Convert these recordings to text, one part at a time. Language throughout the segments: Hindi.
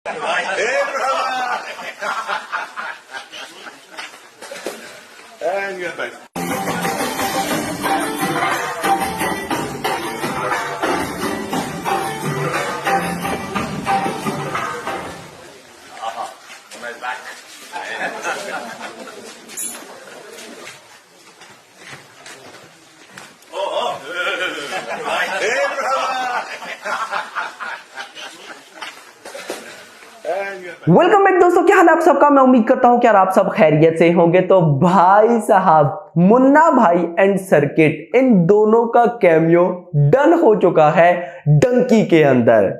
And you're back. Welcome back दोस्तों, क्या हाल है आप सबका। मैं उम्मीद करता हूं कि यार आप सब खैरियत से होंगे। तो भाई साहब, मुन्ना भाई एंड सर्किट, इन दोनों का कैमियो डन हो चुका है डंकी के अंदर।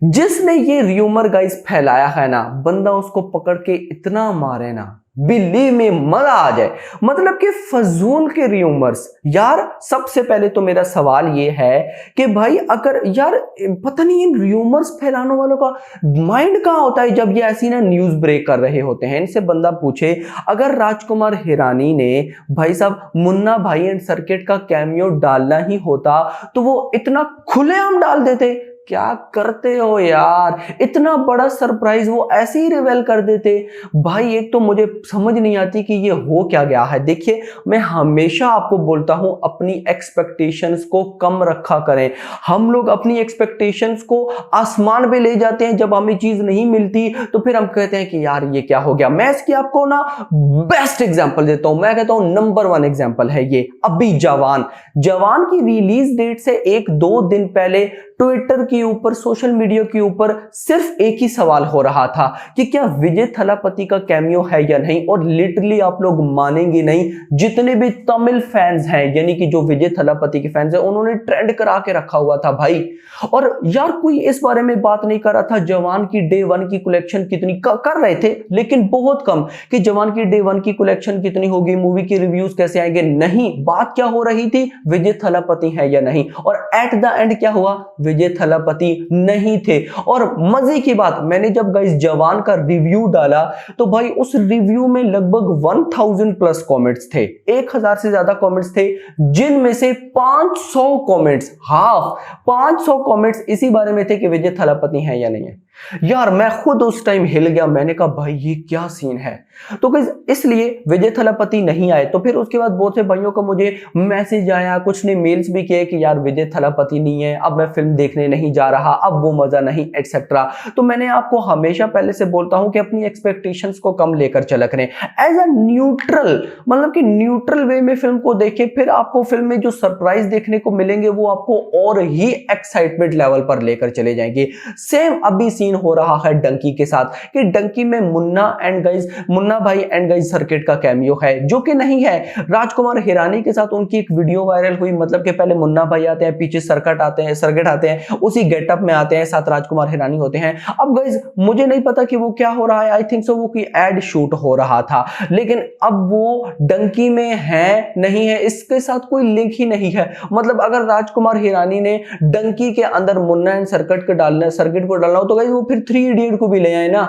जिसने ये र्यूमर गाइस फैलाया है ना, बंदा उसको पकड़ के इतना मारे ना, बिलीव में मजा आ जाए। मतलब कि फजूल के र्यूमर्स यार। सबसे पहले तो मेरा सवाल ये है कि भाई अगर यार पता नहीं इन र्यूमर्स फैलाने वालों का माइंड कहाँ होता है जब ये ऐसी ना न्यूज ब्रेक कर रहे होते हैं। इनसे बंदा पूछे, अगर राजकुमार हिरानी ने भाई साहब मुन्ना भाई एंड सर्किट का कैमियो डालना ही होता तो वो इतना खुलेआम डाल देते। क्या करते हो यार, इतना बड़ा सरप्राइज वो ऐसे ही रिवेल कर देते। भाई एक तो मुझे समझ नहीं आती कि ये हो क्या गया है। देखिए, मैं हमेशा आपको बोलता हूं अपनी एक्सपेक्टेशंस को कम रखा करें। हम लोग अपनी एक्सपेक्टेशंस को आसमान पे ले जाते हैं, जब हमें चीज नहीं मिलती तो फिर हम कहते हैं कि यार ये क्या हो गया। मैं इसकी आपको ना बेस्ट एग्जांपल देता हूं। मैं कहता हूं नंबर 1 एग्जांपल है ये अभी जवान की रिलीज डेट से 1-2 दिन पहले ट्विटर के ऊपर, सोशल मीडिया के ऊपर सिर्फ एक ही सवाल हो रहा था कि क्या विजय थलापति का कैमियो है या नहीं। और लिटरली आप लोग मानेंगे नहीं, जितने भी तमिल फैंस हैं, यानी कि जो विजय थलापति के फैंस हैं, उन्होंने ट्रेंड करा के रखा हुआ था भाई। और यार कोई इस बारे में बात नहीं कर रहा था जवान की डे 1 की कलेक्शन कितनी कर रहे थे, लेकिन बहुत कम कि जवान की डे 1 की कलेक्शन कितनी होगी, मूवी के रिव्यूज कैसे आएंगे। नहीं, बात क्या हो रही थी, विजय थलापति है या नहीं। और एट द एंड क्या हुआ, विजय थलापति नहीं थे। और मजे की बात, मैंने जब गाइस जवान का रिव्यू डाला तो भाई उस रिव्यू में लगभग 1000 प्लस कमेंट्स थे, 1000 से ज्यादा कमेंट्स थे, जिनमें से 500 कमेंट्स, 500 कमेंट्स इसी बारे में थे कि विजय थलापति है या नहीं है। यार मैं खुद उस टाइम हिल गया, मैंने कहा भाई ये क्या सीन है। तो गाइस इसलिए विजय थलापति नहीं आए। तो फिर उसके बाद बहुत से भाइयों का मुझे मैसेज आया, कुछ ने मेल्स भी किए कि यार विजय थलापति नहीं है, अब मैं फिल्म देखने नहीं जा रहा, अब वो मजा नहीं, एक्सेट्रा। तो मैंने आपको हमेशा पहले से बोलता हूं कि अपनी एक्सपेक्टेशंस को कम लेकर चला करें। एज अ न्यूट्रल, मतलब कि न्यूट्रल वे में फिल्म को देखें, फिर आपको फिल्म में जो सरप्राइज देखने को मिलेंगे वो आपको और ही एक्साइटमेंट लेवल पर लेकर चले जाएंगे। सेम अभी सीन हो रहा है डंकी के साथ कि डंकी में मुन्ना भाई एंड गाइस सर्किट का कैमियो है, जो कि नहीं है। राजकुमार हिरानी के साथ उनकी एक वीडियो वायरल हुई, मतलब कि पहले मुन्ना भाई आते हैं, पीछे सर्किट आते हैं, उसी गेटअप में आते हैं, साथ राजकुमार हिरानी होते हैं। अब गाइस मुझे नहीं पता कि वो क्या हो रहा है, आई थिंक सो वो कोई एड शूट हो रहा था, लेकिन अब वो डंकी में है नहीं है, इसके साथ कोई लिंक ही नहीं है। मतलब अगर राजकुमार हिरानी ने डंकी के अंदर मुन्ना एंड सर्किट को डालना हो तो गाइस वो फिर 3 इडियट को भी ले आए ना,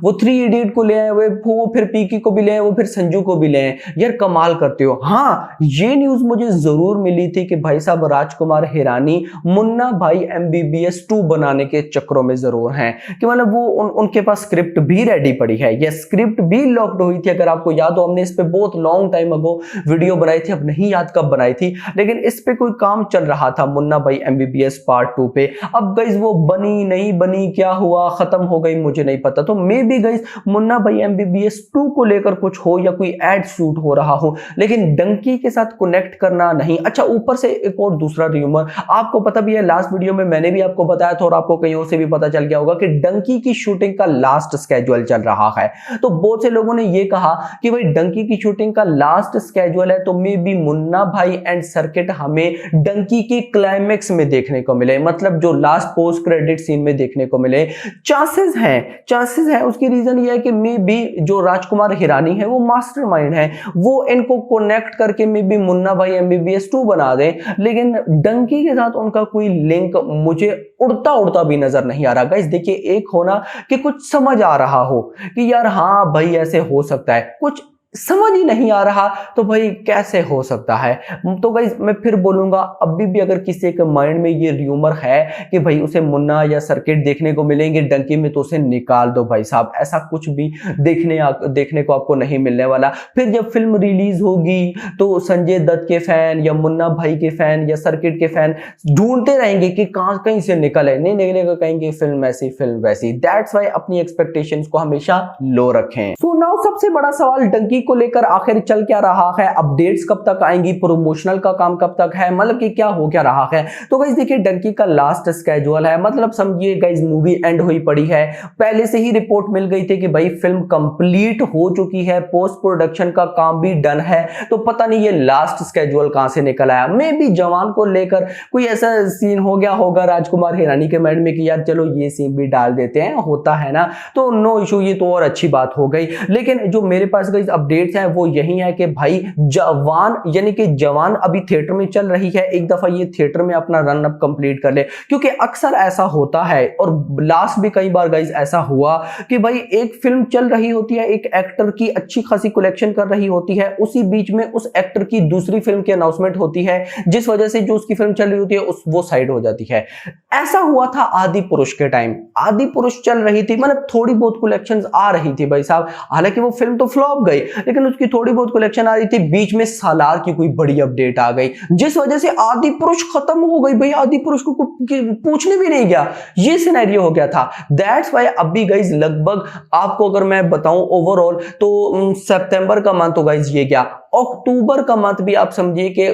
वो 3 इडियट को ले आए, वो फिर पीकी को भी ले आए, वो फिर संजू को भी ले आए। यार कमाल करते हो। हाँ, ये न्यूज मुझे जरूर मिली थी कि भाई साहब राजकुमार हिरानी मुन्ना भाई MBBS 2 बनाने के चक्रों में जरूर हैं, कि मतलब वो उनके पास स्क्रिप्ट भी रेडी पड़ी है, ये स्क्रिप्ट भी लॉक्ड हुई थी। अगर आपको याद हो, हमने इस पे बहुत लॉन्ग टाइम अगो वीडियो बनाई थी, अब नहीं याद कब बनाई थी, लेकिन इस पे कोई काम चल रहा था मुन्ना भाई MBBS पार्ट 2 पे। अब गाइस वो बनी नहीं बनी, क्या हुआ, खत्म हो गई, मुझे नहीं पता। तो मे बी गाइस मुन्ना भाई MBBS 2 को लेकर कुछ हो या कोई एड शूट हो रहा हो, लेकिन डंकी के साथ कनेक्ट करना नहीं। अच्छा, ऊपर से एक और दूसरा र्यूमर आपको पता भी है, लास्ट वीडियो में मैंने भी आपको बताया था और आपको कहीं से भी पता चल गया होगा कि डंकी की शूटिंग का लास्ट स्केड्यूल चल रहा है। तो बहुत से लोगों ने ये कहा कि भाई डंकी की शूटिंग का लास्ट स्केड्यूल है, तो मे बी मुन्ना भाई एंड सर्किट हमें डंकी के क्लाइमेक्स में देखने को मिले, मतलब जो लास्ट पोस्ट क्रेडिट सीन में देखने को मिले। चांसेस हैं। उसकी रीजन ये है कि मे बी जो राजकुमार हिरानी है वो मास्टरमाइंड है, वो इनको कनेक्ट करके मे बी मुन्ना भाई MBBS 2 बना दे, लेकिन डंकी के साथ उनका कोई लिंक मुझे उड़ता भी नजर नहीं आ रहा। गाइस देखिए, एक होना कि कुछ समझ आ रहा हो कि यार हाँ भाई ऐसे हो सकता है, कुछ समझ ही नहीं आ रहा, तो भाई कैसे हो सकता है। तो गाइस मैं फिर बोलूंगा, अभी भी अगर किसी के माइंड में ये र्यूमर है कि भाई उसे मुन्ना या सर्किट देखने को मिलेंगे डंकी में, तो उसे निकाल दो भाई साहब, ऐसा कुछ भी देखने को आपको नहीं मिलने वाला। फिर जब फिल्म रिलीज होगी तो संजय दत्त के फैन या मुन्ना भाई के फैन या सर्किट के फैन ढूंढते रहेंगे कि कहां कहीं से निकले, नहीं निकलेगा, कहेंगे फिल्म ऐसी फिल्म वैसी। दैट्स वाई अपनी एक्सपेक्टेशंस को हमेशा लो रखें। सो नाउ सबसे बड़ा सवाल, डंकी को लेकर आखिर चल क्या रहा है, अपडेट्स कब तक आएंगी, प्रमोशनल का काम कब तक है, मतलब कि क्या हो क्या रहा है। तो गाइस देखिए, डंकी का लास्ट स्केड्यूल है, मतलब समझिए गाइस मूवी एंड हुई पड़ी है। पहले से ही रिपोर्ट मिल गई थी कि भाई फिल्म कंप्लीट हो चुकी है, पोस्ट प्रोडक्शन का काम भी डन है। तो पता नहीं ये लास्ट स्केड्यूल कहां से निकल आया। मे बी जवान को लेकर कोई ऐसा सीन हो गया होगा राजकुमार हिरानी के माइंड में कि यार चलो ये सीन भी डाल देते हैं, होता है ना, तो नो इशू, ये तो और अच्छी बात हो गई। लेकिन जो मेरे पास गाइस अपडेट्स है वो यही है कि भाई जवान, यानी कि जवान अभी थिएटर में चल रही है, एक दफा ये थिएटर में अपना रन अप कंप्लीट कर ले, क्योंकि अक्सर ऐसा होता है और लास्ट भी कई बार गाइस ऐसा हुआ कि भाई एक फिल्म चल रही होती है, एक एक्टर की अच्छी खासी कलेक्शन कर रही होती है, उसी बीच में उस एक्टर की दूसरी फिल्म की अनाउंसमेंट होती है, जिस वजह से जो उसकी फिल्म चल रही होती है वो साइड हो जाती है। ऐसा हुआ था आदि पुरुष के टाइम, आदि पुरुष चल रही थी, मतलब थोड़ी बहुत कलेक्शंस आ रही थी भाई साहब, हालांकि वो फिल्म तो फ्लॉप गई, लेकिन उसकी थोड़ी बहुत कलेक्शन आ रही थी। बीच में सालार की कोई बड़ी अपडेट आ गई, जिस वजह से आदि पुरुष खत्म हो गई। भाई आदि पुरुष को पूछने भी नहीं गया, ये सिनेरियो हो गया था। दैट्स वाई अभी गाइस लगभग आपको अगर मैं बताऊं ओवरऑल तो सितंबर का मंथ तो गाइस ये क्या, अक्टूबर का मंथ भी आप समझिए कि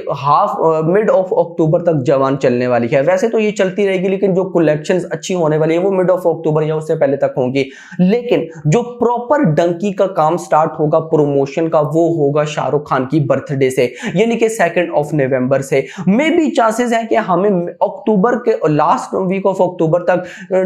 मिड ऑफ अक्टूबर तक जवान चलने वाली है। वैसे तो ये चलती रहेगी, लेकिन जो कलेक्शंस अच्छी होने वाली है वो मिड ऑफ अक्टूबर या उससे पहले तक होंगी। लेकिन जो प्रॉपर डंकी का काम स्टार्ट होगा प्रमोशन का, वो होगा शाहरुख खान की बर्थडे से, यानी कि 2 नवंबर से। मे बी चांसेस है कि हमें अक्टूबर के लास्ट वीक ऑफ अक्टूबर तक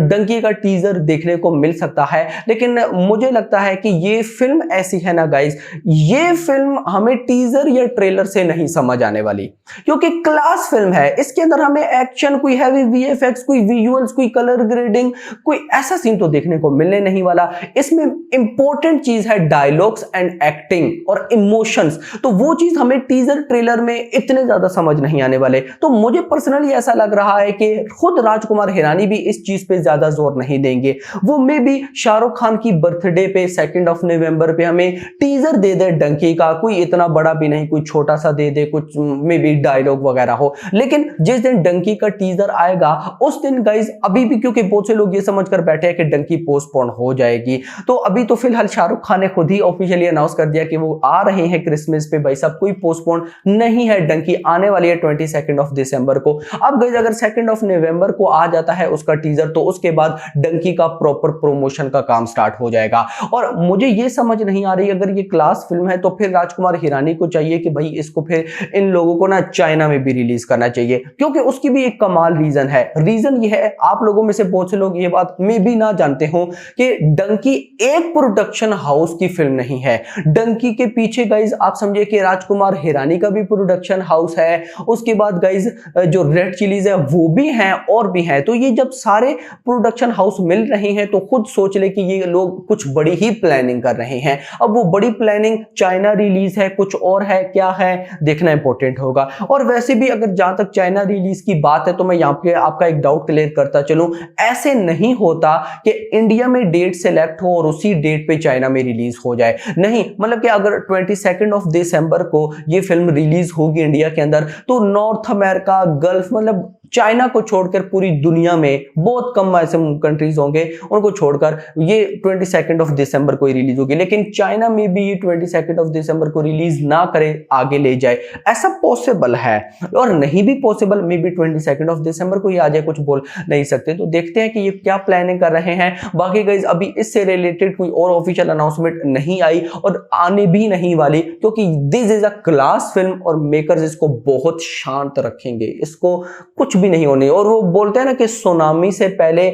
डंकी का टीजर देखने को मिल सकता है। लेकिन मुझे लगता है कि ये फिल्म ऐसी है ना गाइस, ये फिल्म हमें टीजर या ट्रेलर से नहीं समझ आने वाली, क्योंकि क्लास फिल्म है। इसके अंदर हमें एक्शन, कोई हैवी वीएफएक्स, कोई विजुअल्स, कोई कलर ग्रेडिंग, कोई ऐसा सीन तो देखने को मिलने नहीं वाला। इसमें इंपॉर्टेंट चीज है डायलॉग्स एंड एक्टिंग और इमोशंस, तो वो चीज हमें टीजर ट्रेलर में इतने ज्यादा समझ नहीं आने वाले। तो मुझे पर्सनली ऐसा लग रहा है कि खुद राजकुमार हिरानी भी इस चीज पे ज्यादा जोर नहीं देंगे। वो मे बी शाहरुख खान की बर्थडे पे 2 नवंबर पे हमें टीजर दे दे डंकी का, कोई इतना बड़ा भी नहीं, कोई छोटा सा दे दे, कुछ मे बी डायलॉग वगैरह हो। लेकिन जिस दिन डंकी का टीजर आएगा उस दिन गाइस, अभी भी क्योंकि बहुत से लोग ये समझकर बैठे हैं कि डंकी पोस्टपोन हो जाएगी, तो अभी तो फिलहाल शाहरुख खान ने खुद ही ऑफिशियली अनाउंस कर दिया कि वो आ रहे हैं क्रिसमस पे। भाई साहब कोई पोस्टपोन नहीं है, डंकी आने वाली है 22 दिसंबर को। अब गाइस अगर 2 नवंबर को आ जाता है उसका टीजर, तो उसके बाद डंकी का प्रॉपर प्रमोशन का काम स्टार्ट हो जाएगा। और मुझे ये समझ नहीं आ रही, अगर ये क्लास फिल्म है तो फिर राजकुमार हिरानी को चाहिए कि भाई इसको फिर इन लोगों को ना चाइना में भी रिलीज करना चाहिए, क्योंकि उसकी भी एक कमाल रीजन है। रीजन ये है, आप लोगों में से बहुत से लोग ये बात में भी ना जानते हो कि डंकी एक प्रोडक्शन हाउस की फिल्म नहीं है। डंकी के पीछे गाइज आप समझिए कि राजकुमार हिरानी का भी प्रोडक्शन हाउस है, उसके बाद गाइज जो रेड चिलीज है वो भी हैं और भी हैं। तो ये जब सारे प्रोडक्शन हाउस मिल रहे हैं तो खुद सोच ले कि ये लोग कुछ बड़ी ही प्लानिंग कर रहे हैं। अब वो बड़ी प्लानिंग चाइना रिलीज है, कुछ और है, क्या है, देखना इंपॉर्टेंट होगा। और वैसे भी अगर जहां तक चाइना रिलीज की बात है तो मैं यहाँ पे आपका एक डाउट क्लियर करता चलूं, ऐसे नहीं होता कि इंडिया में डेट सेलेक्ट हो और उसी डेट पे चाइना में रिलीज हो जाए। नहीं, मतलब कि अगर 22 दिसंबर को ये फिल्म रिलीज होगी इंडिया के अंदर, तो नॉर्थ अमेरिका, गल्फ, मतलब चाइना को छोड़कर पूरी दुनिया में बहुत कम ऐसे कंट्रीज होंगे उनको छोड़कर ये 22 दिसंबर को ही रिलीज होगी। लेकिन चाइना में भी ये 22 दिसंबर को रिलीज ना करे, आगे ले जाए, ऐसा पॉसिबल है। और नहीं भी पॉसिबल, मे बी 22 दिसंबर को ही आ जाए, कुछ बोल नहीं सकते। तो देखते हैं कि ये क्या प्लानिंग कर रहे हैं। बाकी गाइस अभी इससे रिलेटेड कोई और ऑफिशियल अनाउंसमेंट नहीं आई और आने भी नहीं वाली, क्योंकि this is a class film और मेकर्स इसको बहुत शांत रखेंगे, इसको कुछ भी नहीं होने। और वो बोलते हैं ना कि सुनामी से पहले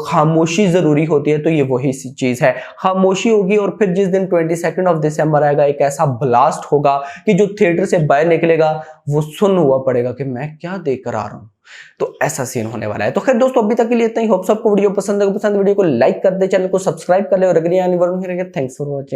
खामोशी जरूरी होती है, तो ये वही चीज है, खामोशी होगी। और फिर जिस दिन 22 दिसंबर आएगा, एक ऐसा ब्लास्ट होगा कि जो थिएटर से बाहर निकलेगा वो सुन हुआ पड़ेगा कि मैं क्या देख कर आ रहा हूं। तो ऐसा सीन होने वाला है। तो खैर दोस्तों, अभी तक के लिए इतना ही। होप सबको वीडियो पसंद है, वीडियो को लाइक कर दे, चैनल को सब्सक्राइब कर ले और अगर थैंक्स फॉर वॉचिंग।